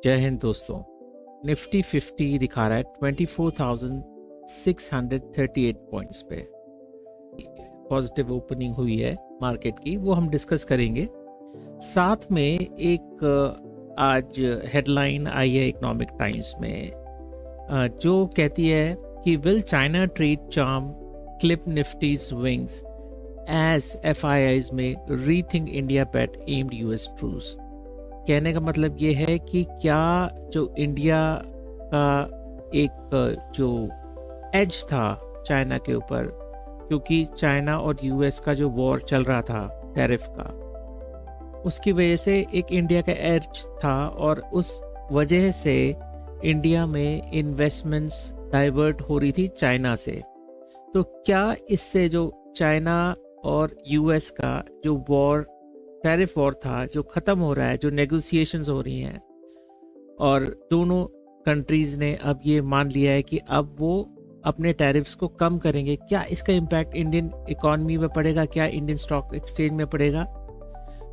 जय हिंद दोस्तों। निफ्टी 50 दिखा रहा है 24,638 पॉइंट्स पे। पॉजिटिव ओपनिंग हुई है मार्केट की, वो हम डिस्कस करेंगे। साथ में एक आज हेडलाइन आई है इकोनॉमिक टाइम्स में, जो कहती है कि will China trade charm clip Nifty's wings as FIIs में rethink India bet amid US truce. कहने का मतलब ये है कि क्या जो इंडिया का एक जो एज था चाइना के ऊपर, क्योंकि चाइना और US का जो वॉर चल रहा था टैरिफ का, उसकी वजह से एक इंडिया का एज था और उस वजह से इंडिया में इन्वेस्टमेंट्स डाइवर्ट हो रही थी चाइना से। तो क्या इससे जो चाइना और US का जो वॉर, टैरिफ वॉर था, जो ख़त्म हो रहा है, जो नेगोशिएशंस हो रही हैं और दोनों कंट्रीज़ ने अब ये मान लिया है कि अब वो अपने टैरिफ्स को कम करेंगे, क्या इसका इम्पैक्ट इंडियन इकॉनमी में पड़ेगा, क्या इंडियन स्टॉक एक्सचेंज में पड़ेगा?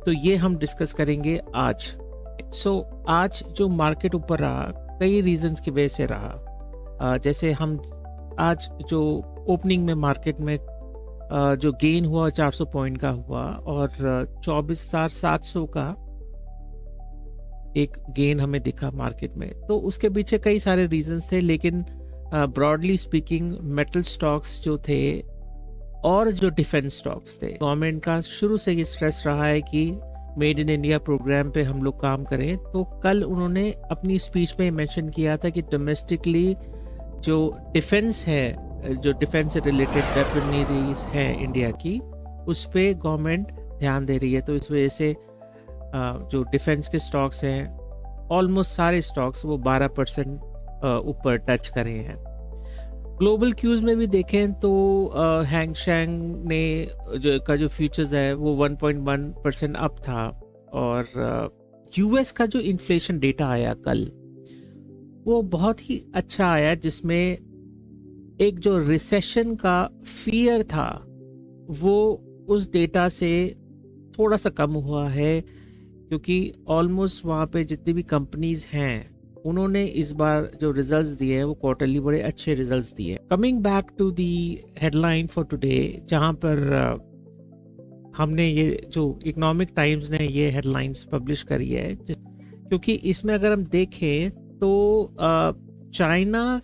तो ये हम डिस्कस करेंगे आज। आज जो मार्केट ऊपर रहा, कई रीजंस की वजह से रहा। जैसे हम आज जो ओपनिंग में मार्केट में जो गेन हुआ 400 पॉइंट का हुआ और 24,700 का एक गेन हमें दिखा मार्केट में। तो उसके पीछे कई सारे रीजंस थे, लेकिन ब्रॉडली स्पीकिंग मेटल स्टॉक्स जो थे और जो डिफेंस स्टॉक्स थे, गवर्नमेंट का शुरू से ये स्ट्रेस रहा है कि मेड इन इंडिया प्रोग्राम पे हम लोग काम करें। तो कल उन्होंने अपनी स्पीच में मेंशन किया था कि डोमेस्टिकली जो डिफेंस है, जो डिफेंस से रिलेटेड वेपनरीज हैं इंडिया की, उस पे गवर्नमेंट ध्यान दे रही है। तो इस वजह से जो डिफेंस के स्टॉक्स हैं, ऑलमोस्ट सारे स्टॉक्स वो 12% ऊपर टच करे हैं। ग्लोबल क्यूज में भी देखें तो हैंग शेंग ने जो फ्यूचर्स है वो 1.1% अप था। और US का जो इन्फ्लेशन डेटा आया कल, वो बहुत ही अच्छा आया, जिसमें एक जो रिसेशन का फियर था वो उस डेटा से थोड़ा सा कम हुआ है, क्योंकि ऑलमोस्ट वहाँ पे जितनी भी कंपनीज हैं उन्होंने इस बार जो रिजल्ट्स दिए हैं वो क्वार्टरली बड़े अच्छे रिजल्ट्स दिए। Coming back to the headline for today, जहाँ पर हमने ये जो इकोनॉमिक टाइम्स ने ये हेडलाइंस पब्लिश करी है, क्योंकि इसमें अगर हम देखें तो चाइना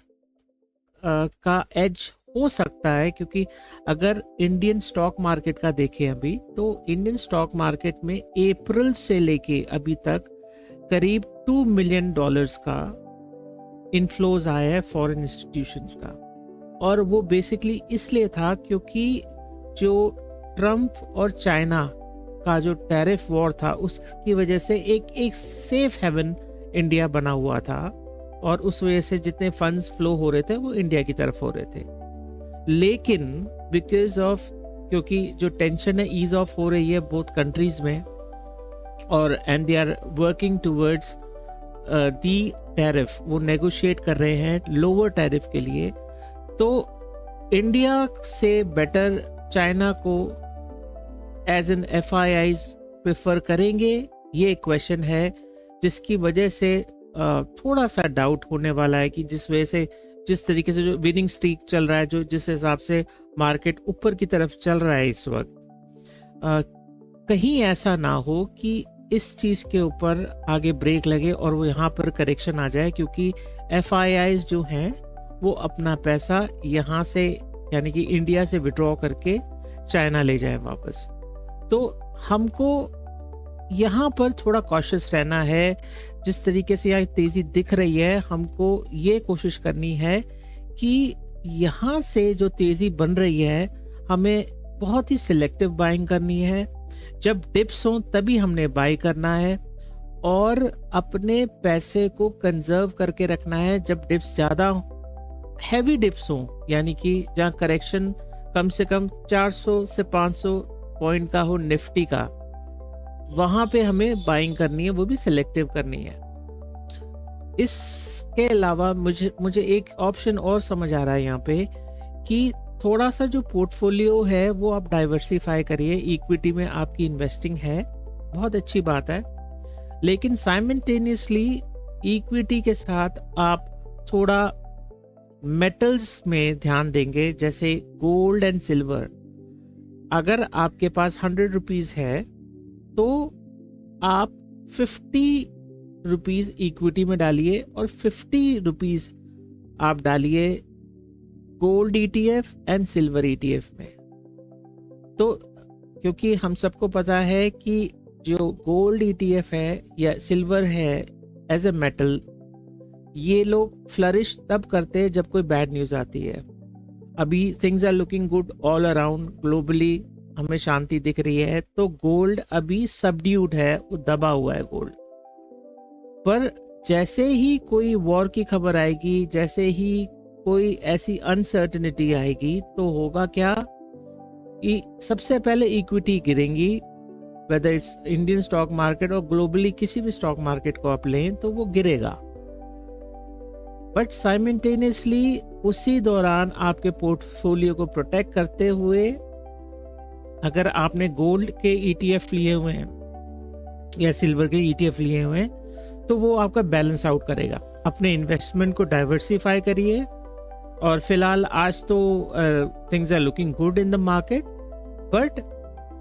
का एज हो सकता है, क्योंकि अगर इंडियन स्टॉक मार्केट का देखें अभी, तो इंडियन स्टॉक मार्केट में अप्रैल से लेके अभी तक करीब $2 मिलियन का इनफ्लोज आया है फॉरेन इंस्टीट्यूशंस का। और वो बेसिकली इसलिए था क्योंकि जो ट्रम्प और चाइना का जो टैरिफ वॉर था, उसकी वजह से एक सेफ हेवन इंडिया बना हुआ था, और उस वजह से जितने फंड्स फ्लो हो रहे थे वो इंडिया की तरफ हो रहे थे। लेकिन बिकॉज ऑफ, क्योंकि जो टेंशन है ईज ऑफ हो रही है बोथ कंट्रीज में, और and they are working towards the tariff, वो नेगोशिएट कर रहे हैं लोअर टैरिफ के लिए। तो इंडिया से बेटर चाइना को एज एन FIIs प्रेफर करेंगे, ये क्वेश्चन है, जिसकी वजह से थोड़ा सा डाउट होने वाला है कि जिस वजह से, जिस तरीके से जो विनिंग स्ट्रीक चल रहा है, जो जिस हिसाब से मार्केट ऊपर की तरफ चल रहा है इस वक्त, कहीं ऐसा ना हो कि इस चीज़ के ऊपर आगे ब्रेक लगे और वो यहाँ पर करेक्शन आ जाए, क्योंकि FIIs जो हैं वो अपना पैसा यहाँ से, यानी कि इंडिया से विड्रॉ करके चाइना ले जाए वापस। तो हमको यहाँ पर थोड़ा कॉशियस रहना है। जिस तरीके से यहाँ तेजी दिख रही है, हमको ये कोशिश करनी है कि यहाँ से जो तेजी बन रही है, हमें बहुत ही सिलेक्टिव बाइंग करनी है। जब डिप्स हो तभी हमने बाई करना है, और अपने पैसे को कंजर्व करके रखना है। जब डिप्स ज़्यादा हैवी डिप्स हो, यानी कि जहाँ करेक्शन कम से कम 400 से 500 पॉइंट का हो निफ्टी का, वहां पे हमें बाइंग करनी है, वो भी सिलेक्टिव करनी है। इसके अलावा मुझे एक ऑप्शन और समझ आ रहा है यहाँ पे कि थोड़ा सा जो पोर्टफोलियो है वो आप डाइवर्सिफाई करिए। इक्विटी में आपकी इन्वेस्टिंग है, बहुत अच्छी बात है, लेकिन साइमल्टेनियसली इक्विटी के साथ आप थोड़ा मेटल्स में ध्यान देंगे, जैसे गोल्ड एंड सिल्वर। अगर आपके पास 100 रुपीज है तो आप 50 रुपीज इक्विटी में डालिए और 50 रुपीज आप डालिए gold ETF and silver ETF में। तो क्योंकि हम सबको पता है कि जो गोल्ड ETF है या सिल्वर है एज ए मेटल, ये लोग फ्लरिश तब करते हैं जब कोई बैड न्यूज आती है। अभी things are looking good all around, globally हमें शांति दिख रही है, तो गोल्ड अभी सबड्यूड है, वो दबा हुआ है गोल्ड। पर जैसे ही कोई वॉर की खबर आएगी, जैसे ही कोई ऐसी अनसर्टेनिटी आएगी, तो होगा क्या कि सबसे पहले इक्विटी गिरेंगी, whether it's Indian stock market और ग्लोबली किसी भी स्टॉक मार्केट को आप लें तो वो गिरेगा। बट साइमल्टेनियसली उसी दौरान आपके पोर्टफोलियो को प्रोटेक्ट करते हुए, अगर आपने गोल्ड के ETF लिए हुए हैं या सिल्वर के ETF लिए हुए हैं, तो वो आपका बैलेंस आउट करेगा। अपने इन्वेस्टमेंट को डाइवर्सिफाई करिए। और फिलहाल आज तो things are looking good in the market, but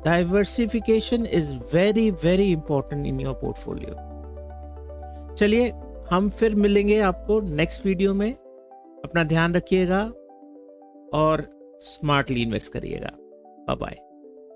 diversification is very very important in your portfolio. चलिए, हम फिर मिलेंगे आपको नेक्स्ट वीडियो में। अपना ध्यान रखिएगा और स्मार्टली इन्वेस्ट करिएगा। Bye bye.